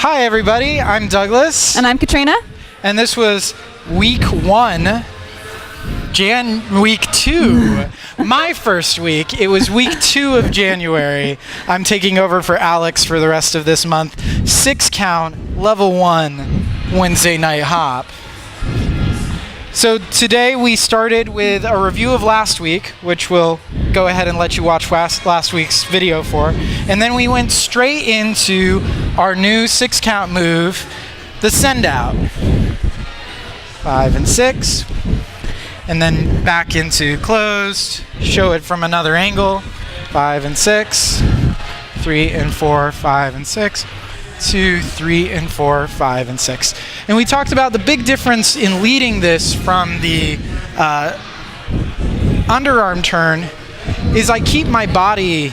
Hi everybody, I'm Douglas. And I'm Katrina. And this was week 1, week 2. My first week. It was week 2 of January. I'm taking over for Alex for the rest of this month. 6 count, level 1, Wednesday night hop. So today we started with a review of last week, which we'll go ahead and let you watch last week's video for. And then we went straight into our new 6 count move, the send out. 5 and 6. And then back into closed, show it from another angle. 5 and 6. 3 and 4, 5 and 6. 2, 3, and 4, 5, and 6. And we talked about the big difference in leading this from the underarm turn is I keep my body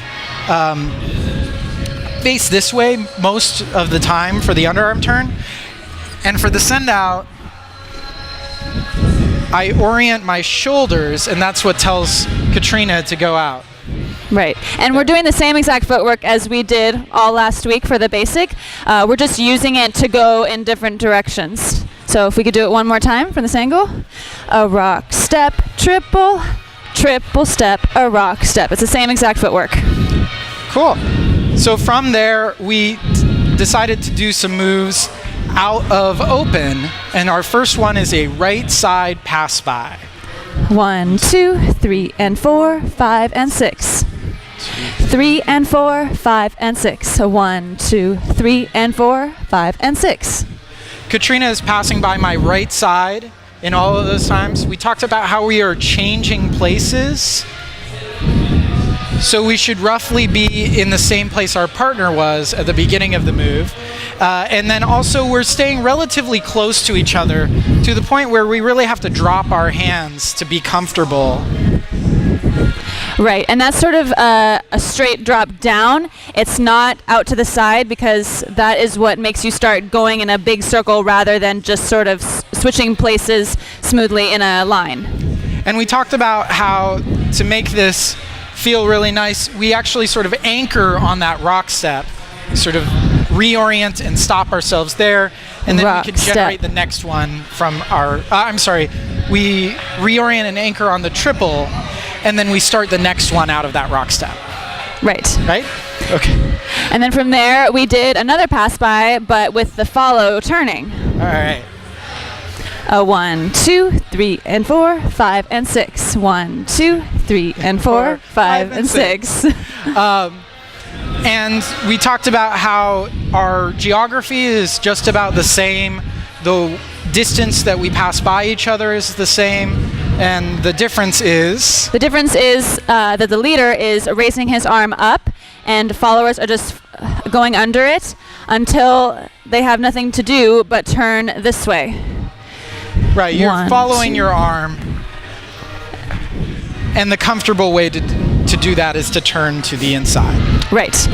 face this way most of the time for the underarm turn. And for the send out, I orient my shoulders, and that's what tells Katrina to go out. Right, and we're doing the same exact footwork as we did all last week for the basic. We're just using it to go in different directions. So if we could do it one more time from this angle. A rock step, triple, triple step, a rock step. It's the same exact footwork. Cool. So from there, we decided to do some moves out of open, and our first one is a right side pass by. 1, 2, 3, and 4, 5, and 6. 3 and 4, 5 and 6. So 1, 2, 3 and 4, 5 and 6. Katrina is passing by my right side in all of those times. We talked about how we are changing places. So we should roughly be in the same place our partner was at the beginning of the move. And then also we're staying relatively close to each other to the point where we really have to drop our hands to be comfortable. Right, and that's sort of a straight drop down. It's not out to the side because that is what makes you start going in a big circle rather than just sort of switching places smoothly in a line. And we talked about how to make this feel really nice, we actually sort of anchor on that rock step, sort of reorient and stop ourselves there, and then rock we can generate the next one from our, we reorient and anchor on the triple, and then we start the next one out of that rock step. Right. Right? Okay. And then from there, we did another pass by, but with the follow turning. All right. 1, 2, 3, and 4, 5, and 6. 1, 2, 3, and 4, 5, and 6. And we talked about how our geography is just about the same. The distance that we pass by each other is the same. And the difference is? The difference is that the leader is raising his arm up and followers are just going under it until they have nothing to do but turn this way. Right, you're following your arm. And the comfortable way to do that is to turn to the inside. Right.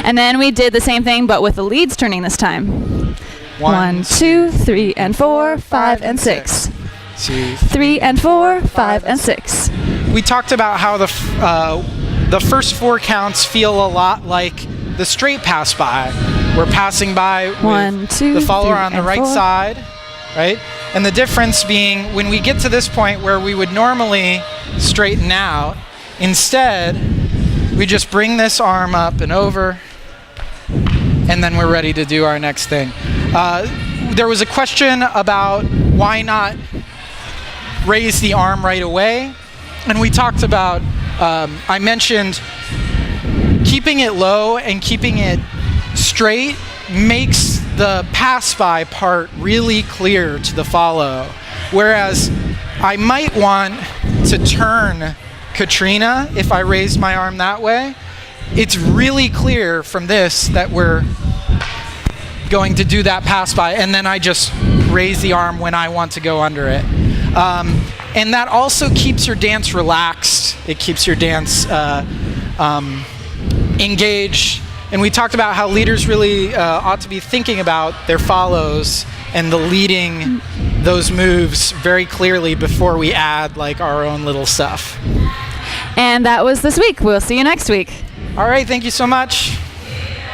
And then we did the same thing but with the leads turning this time. 1, 2, 3, and 4, 5, and 6. 3 and 4, 5 and 6. We talked about how the first 4 counts feel a lot like the straight pass by. We're passing by with the follower on the right side, right? And the difference being when we get to this point where we would normally straighten out, instead we just bring this arm up and over, and then we're ready to do our next thing. There was a question about why not raise the arm right away, and we talked about, I mentioned keeping it low and keeping it straight makes the pass by part really clear to the follow, whereas I might want to turn Katrina if I raise my arm that way. It's really clear from this that we're going to do that pass by, and then I just raise the arm when I want to go under it. And that also keeps your dance relaxed. It keeps your dance engaged. And we talked about how leaders really ought to be thinking about their follows and the leading those moves very clearly before we add like our own little stuff. And that was this week. We'll see you next week. All right, thank you so much.